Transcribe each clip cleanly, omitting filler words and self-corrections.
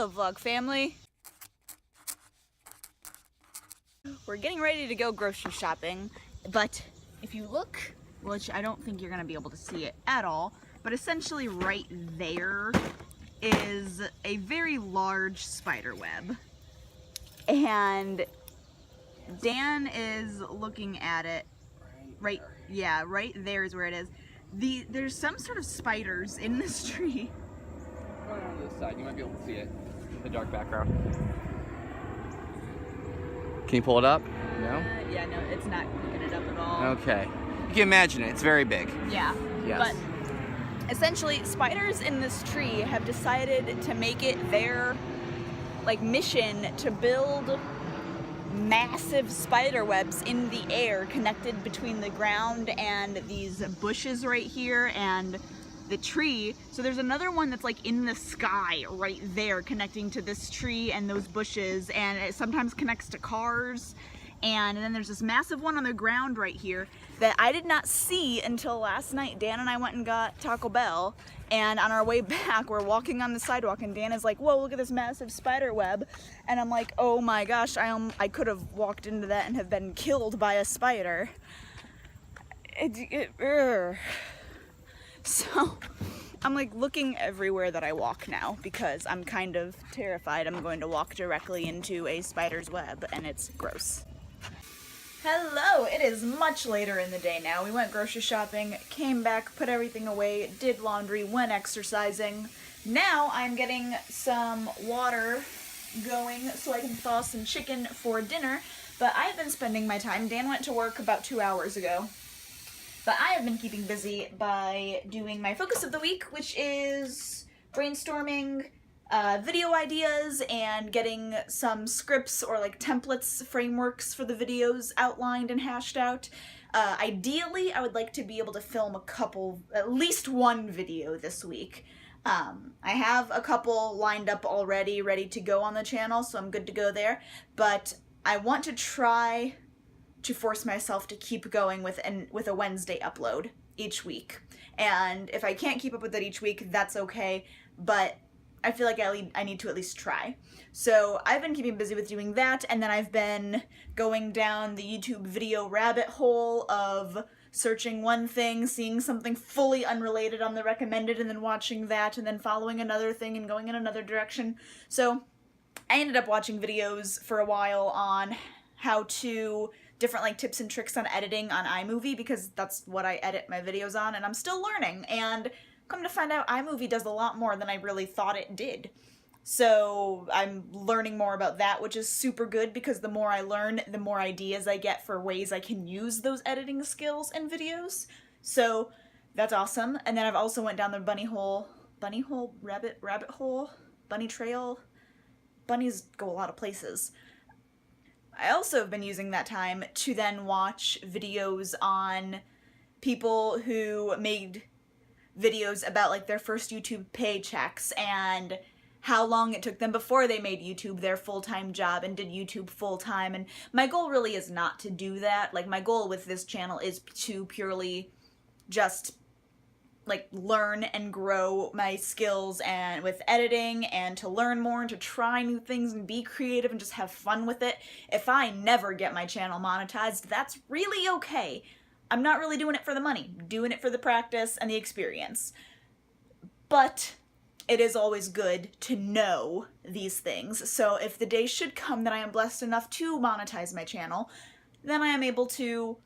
Hello, vlog family. We're getting ready to go grocery shopping, but if you look, which I don't think you're gonna be able to see it at all, but essentially right there is a very large spider web. And Dan is looking at it right there is where it is. There's some sort of spiders in this tree. Going on to the side, you might be able to see it in the dark background. Can you pull it up? No? Yeah, no, it's not picking it up at all. Okay. You can imagine it. It's very big. Yeah. Yes. But essentially, spiders in this tree have decided to make it their mission to build massive spider webs in the air connected between the ground and these bushes right here and the tree. So there's another one that's like in the sky right there connecting to this tree and those bushes, and it sometimes connects to cars. And then there's this massive one on the ground right here that I did not see until last night. Dan and I went and got Taco Bell, and on our way back we're walking on the sidewalk and Dan is like, whoa, look at this massive spider web. And I'm like, oh my gosh, I could have walked into that and have been killed by a spider. So I'm like looking everywhere that I walk now because I'm kind of terrified I'm going to walk directly into a spider's web, and it's gross. Hello, it is much later in the day now. We went grocery shopping, came back, put everything away, did laundry, went exercising. Now I'm getting some water going so I can thaw some chicken for dinner, but I've been spending my time. Dan went to work about 2 hours ago. But I have been keeping busy by doing my focus of the week, which is brainstorming video ideas and getting some scripts or like templates, frameworks for the videos outlined and hashed out. Ideally, I would like to be able to film at least one video this week. I have a couple lined up already, ready to go on the channel, so I'm good to go there. But I want to try to force myself to keep going with a Wednesday upload each week. And if I can't keep up with it each week, that's okay, but I feel like I need to at least try. So I've been keeping busy with doing that, and then I've been going down the YouTube video rabbit hole of searching one thing, seeing something fully unrelated on the recommended, and then watching that, and then following another thing and going in another direction. So I ended up watching videos for a while on how to different tips and tricks on editing on iMovie, because that's what I edit my videos on, and I'm still learning, and come to find out iMovie does a lot more than I really thought it did. So I'm learning more about that, which is super good, because the more I learn, the more ideas I get for ways I can use those editing skills in videos. So that's awesome. And then I've also went down the rabbit hole, bunny trail. Bunnies go a lot of places. I also have been using that time to then watch videos on people who made videos about their first YouTube paychecks and how long it took them before they made YouTube their full-time job and did YouTube full-time. And my goal really is not to do that. My goal with this channel is to purely just learn and grow my skills and with editing, and to learn more and to try new things and be creative and just have fun with it. If I never get my channel monetized, that's really okay. I'm not really doing it for the money. I'm doing it for the practice and the experience. But it is always good to know these things. So if the day should come that I am blessed enough to monetize my channel, then I am able to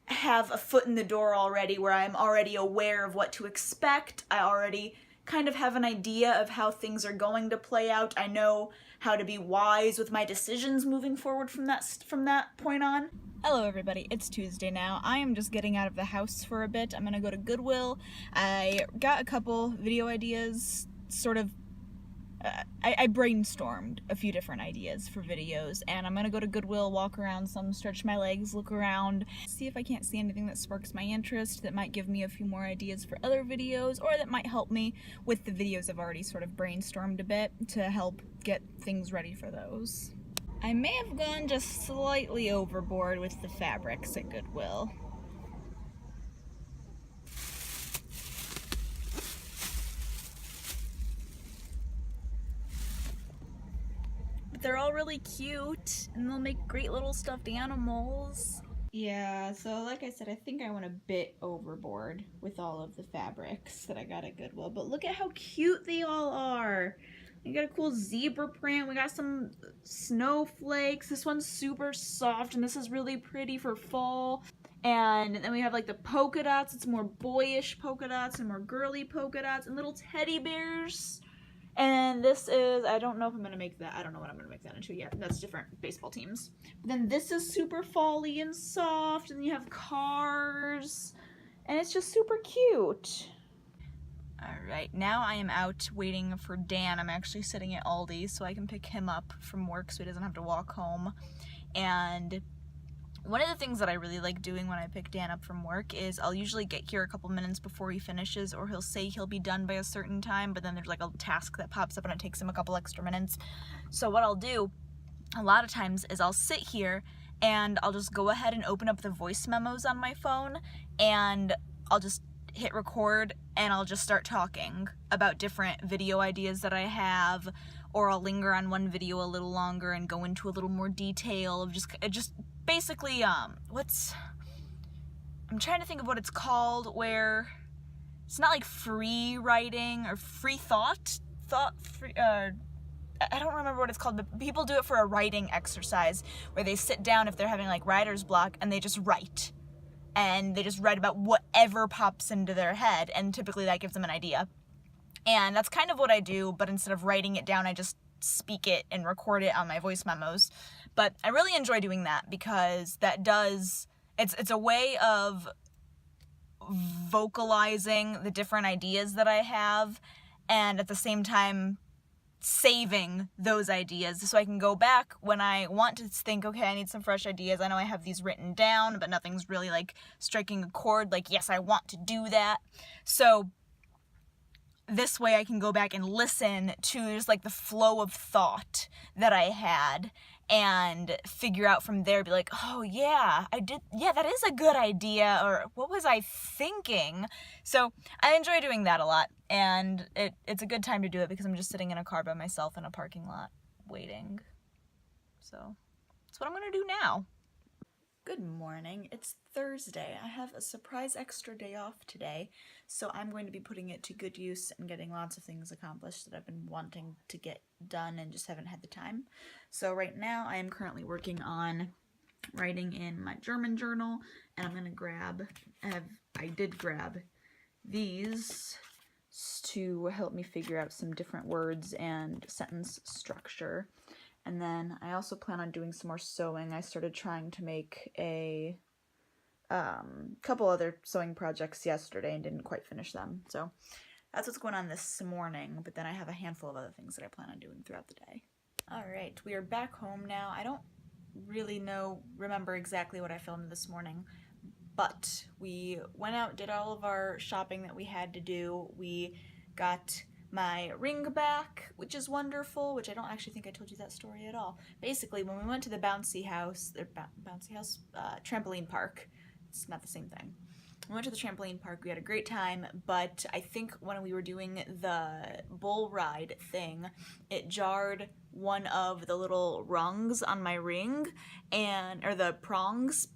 have a foot in the door already, where I'm already aware of what to expect. I already kind of have an idea of how things are going to play out. I know how to be wise with my decisions moving forward from that point on. Hello everybody, it's Tuesday now. I am just getting out of the house for a bit. I'm gonna go to Goodwill. I got a couple video ideas, I brainstormed a few different ideas for videos, and I'm gonna go to Goodwill, walk around some, stretch my legs, look around, see if I can't see anything that sparks my interest, that might give me a few more ideas for other videos, or that might help me with the videos I've already sort of brainstormed a bit to help get things ready for those. I may have gone just slightly overboard with the fabrics at Goodwill. they're all really cute and they'll make great little stuffed animals. Yeah, so like I said, I think I went a bit overboard with all of the fabrics that I got at Goodwill, but look at how cute they all are. We got a cool zebra print, we got some snowflakes, this one's super soft and this is really pretty for fall. And then we have like the polka dots, it's more boyish polka dots and more girly polka dots and little teddy bears. And this is, I don't know if I'm going to make that, I don't know what I'm going to make that into yet. That's different baseball teams. But then this is super fall-y and soft, and then you have cars, and it's just super cute. Alright, now I am out waiting for Dan. I'm actually sitting at Aldi so I can pick him up from work so he doesn't have to walk home. And one of the things that I really like doing when I pick Dan up from work is I'll usually get here a couple minutes before he finishes, or he'll say he'll be done by a certain time, but then there's like a task that pops up and it takes him a couple extra minutes. So what I'll do a lot of times is I'll sit here and I'll just go ahead and open up the voice memos on my phone and I'll just hit record and I'll just start talking about different video ideas that I have, or I'll linger on one video a little longer and go into a little more detail of just basically, I'm trying to think of what it's called, where it's not like free writing or free thought, I don't remember what it's called, but people do it for a writing exercise where they sit down if they're having like writer's block and they just write. And they just write about whatever pops into their head, and typically that gives them an idea. And that's kind of what I do, but instead of writing it down, I just speak it and record it on my voice memos. But I really enjoy doing that because it's a way of vocalizing the different ideas that I have, and at the same time saving those ideas so I can go back when I want to think, okay, I need some fresh ideas. I know I have these written down, but nothing's really like striking a chord, like, yes, I want to do that. So this way I can go back and listen to just like the flow of thought that I had and figure out from there, be like, oh yeah, that is a good idea, or what was I thinking? So I enjoy doing that a lot, and it's a good time to do it because I'm just sitting in a car by myself in a parking lot waiting. So that's what I'm gonna do now. Good morning, it's Thursday. I have a surprise extra day off today, so I'm going to be putting it to good use and getting lots of things accomplished that I've been wanting to get done and just haven't had the time. So right now I am currently working on writing in my German journal, and I'm gonna I did grab these to help me figure out some different words and sentence structure. And then I also plan on doing some more sewing. I started trying to make a couple other sewing projects yesterday and didn't quite finish them. So that's what's going on this morning, but then I have a handful of other things that I plan on doing throughout the day. Alright, we are back home now. I don't really remember exactly what I filmed this morning, but we went out, did all of our shopping that we had to do. We got my ring back, which is wonderful, which I don't actually think I told you that story at all. Basically, when we went to the trampoline park, it's not the same thing. We went to the trampoline park, we had a great time, but I think when we were doing the bull ride thing, it jarred one of the little rungs on my ring, or the prongs,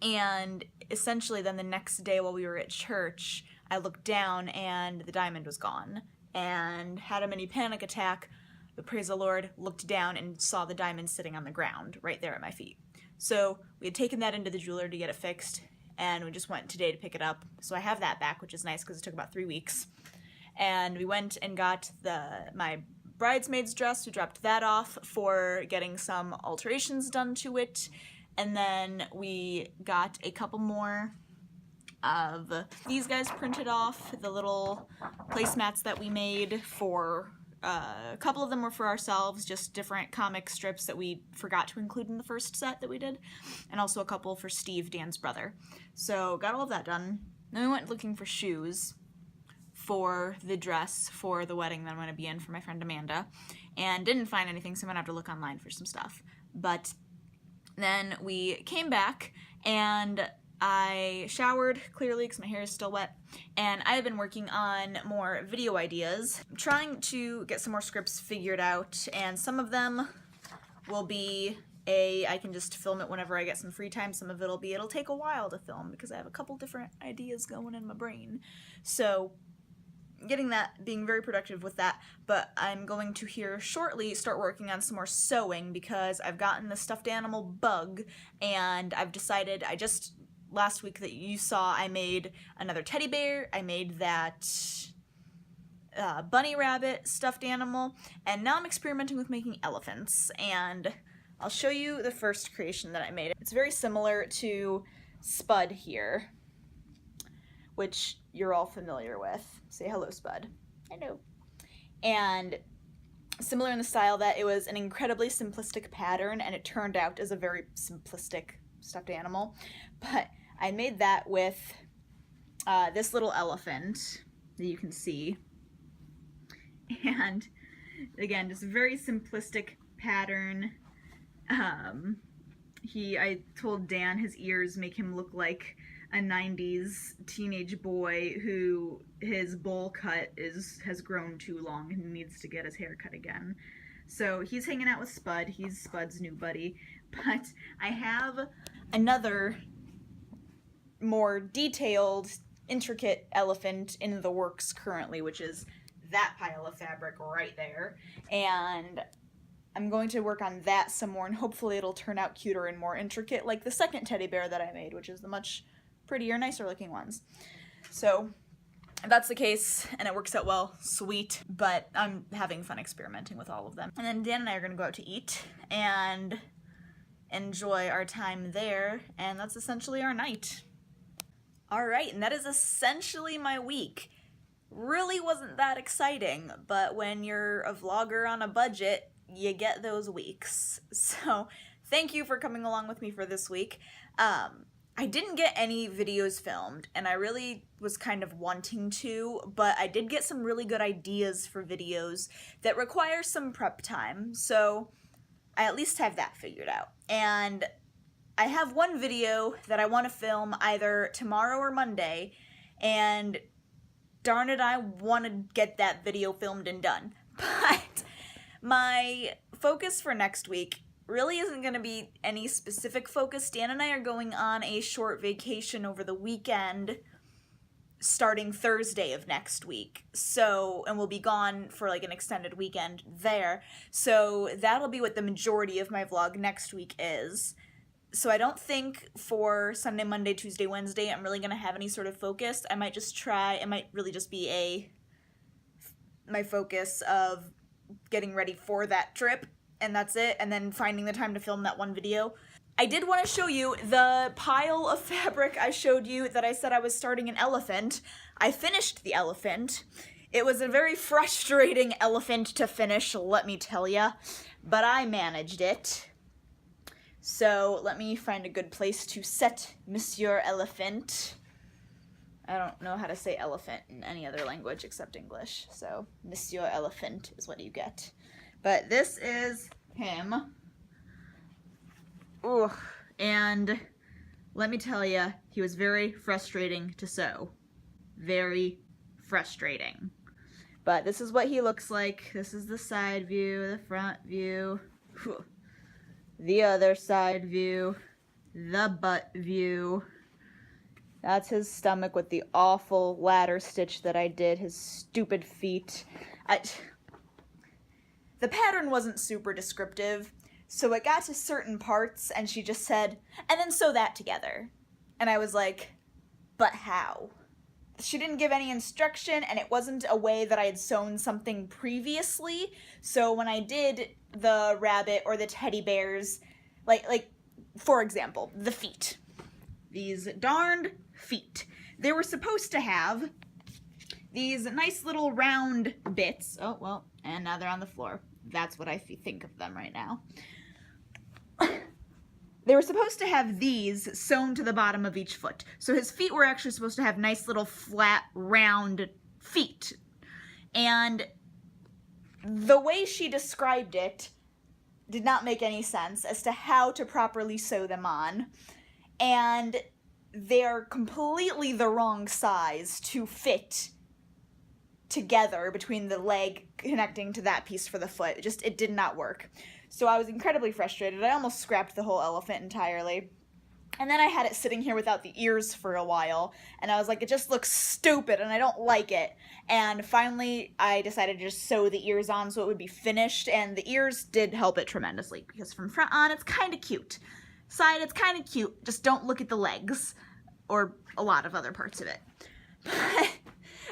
and essentially then the next day while we were at church, I looked down and the diamond was gone, and had a mini panic attack, but praise the Lord, looked down and saw the diamond sitting on the ground right there at my feet. So we had taken that into the jeweler to get it fixed, and we just went today to pick it up. So I have that back, which is nice because it took about 3 weeks. And we went and got my bridesmaid's dress. We dropped that off for getting some alterations done to it. And then we got a couple more of these guys printed off, the little placemats that we made for, a couple of them were for ourselves, just different comic strips that we forgot to include in the first set that we did, and also a couple for Steve, Dan's brother. So got all of that done. Then we went looking for shoes for the dress for the wedding that I'm going to be in for my friend Amanda, and didn't find anything, so I'm going to have to look online for some stuff. But then we came back, and I showered, clearly, because my hair is still wet, and I've been working on more video ideas. I'm trying to get some more scripts figured out, and some of them will be I can just film it whenever I get some free time. Some of it'll take a while to film because I have a couple different ideas going in my brain. So being very productive with that, but I'm going to here shortly start working on some more sewing because I've gotten the stuffed animal bug, and I've decided, last week that you saw, I made another teddy bear, I made that bunny rabbit stuffed animal, and now I'm experimenting with making elephants, and I'll show you the first creation that I made. It's very similar to Spud here, which you're all familiar with. Say hello, Spud. Hello. And similar in the style that it was an incredibly simplistic pattern, and it turned out as a very simplistic stuffed animal. But I made that with this little elephant that you can see. And again, just a very simplistic pattern. I told Dan his ears make him look like a 90s teenage boy who his bowl cut has grown too long and needs to get his hair cut again. So he's hanging out with Spud. He's Spud's new buddy. But I have another more detailed, intricate elephant in the works currently, which is that pile of fabric right there. And I'm going to work on that some more, and hopefully it'll turn out cuter and more intricate, like the second teddy bear that I made, which is the much prettier, nicer looking ones. So if that's the case and it works out well, sweet, but I'm having fun experimenting with all of them. And then Dan and I are going to go out to eat and enjoy our time there, and that's essentially our night. Alright, and that is essentially my week. Really wasn't that exciting, but when you're a vlogger on a budget, you get those weeks. So thank you for coming along with me for this week. I didn't get any videos filmed, and I really was kind of wanting to, but I did get some really good ideas for videos that require some prep time, so I at least have that figured out. And I have one video that I want to film either tomorrow or Monday, and darn it, I want to get that video filmed and done. But my focus for next week really isn't going to be any specific focus. Dan and I are going on a short vacation over the weekend starting Thursday of next week. So, and we'll be gone for like an extended weekend there. So that'll be what the majority of my vlog next week is. So I don't think for Sunday, Monday, Tuesday, Wednesday, I'm really going to have any sort of focus. I might just try, it might really just be my focus of getting ready for that trip, and that's it, and then finding the time to film that one video. I did want to show you the pile of fabric I showed you that I said I was starting an elephant. I finished the elephant. It was a very frustrating elephant to finish, let me tell ya, but I managed it. So let me find a good place to set Monsieur Elephant. I don't know how to say elephant in any other language except English, so Monsieur Elephant is what you get. But this is him. Ooh, and let me tell you, he was very frustrating to sew. Very frustrating. But this is what he looks like. This is the side view, the front view, the other side view, the butt view. That's his stomach with the awful ladder stitch that I did, his stupid feet. The pattern wasn't super descriptive, so it got to certain parts and she just said, and then sew that together. And I was like, but how? She didn't give any instruction, and it wasn't a way that I had sewn something previously, so when I did the rabbit or the teddy bears, like for example, the feet. These darned feet. They were supposed to have these nice little round bits. Oh, well, and now they're on the floor. That's what I think of them right now. They were supposed to have these sewn to the bottom of each foot. So his feet were actually supposed to have nice little flat, round feet. And the way she described it did not make any sense as to how to properly sew them on. And they're completely the wrong size to fit together between the leg connecting to that piece for the foot. It did not work. So I was incredibly frustrated. I almost scrapped the whole elephant entirely. And then I had it sitting here without the ears for a while, and I was like, it just looks stupid, and I don't like it. And finally, I decided to just sew the ears on so it would be finished, and the ears did help it tremendously, because from front on, it's kind of cute. Side, it's kind of cute, just don't look at the legs, or a lot of other parts of it.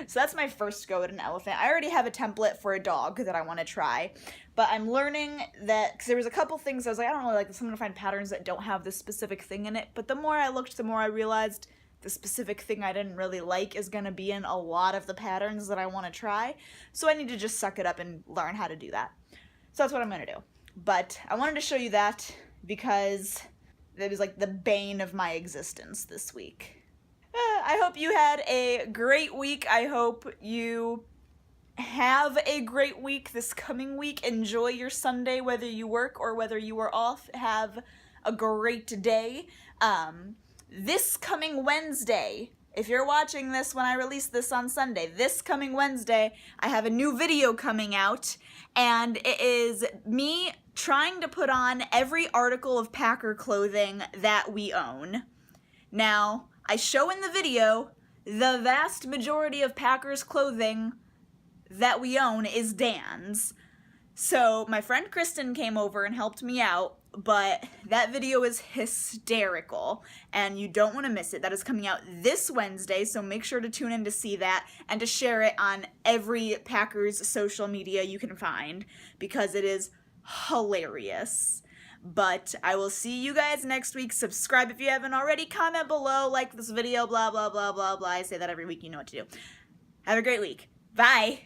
So that's my first go at an elephant. I already have a template for a dog that I want to try, but I'm learning that, because there was a couple things I was like, I don't really like this, I'm going to find patterns that don't have this specific thing in it, but the more I looked, the more I realized the specific thing I didn't really like is going to be in a lot of the patterns that I want to try, so I need to just suck it up and learn how to do that. So that's what I'm going to do. But I wanted to show you that because it was like the bane of my existence this week. I hope you had a great week. I hope you have a great week this coming week. Enjoy your Sunday, whether you work or whether you are off. Have a great day. This coming Wednesday, if you're watching this when I release this on Sunday, this coming Wednesday, I have a new video coming out, and it is me trying to put on every article of Packer clothing that we own. Now, I show in the video the vast majority of Packers clothing that we own is Dan's. So my friend Kristen came over and helped me out, but that video is hysterical and you don't want to miss it. That is coming out this Wednesday, so make sure to tune in to see that and to share it on every Packers social media you can find because it is hilarious. But I will see you guys next week. Subscribe if you haven't already. Comment below, like this video, blah, blah, blah, blah, blah. I say that every week. You know what to do. Have a great week. Bye.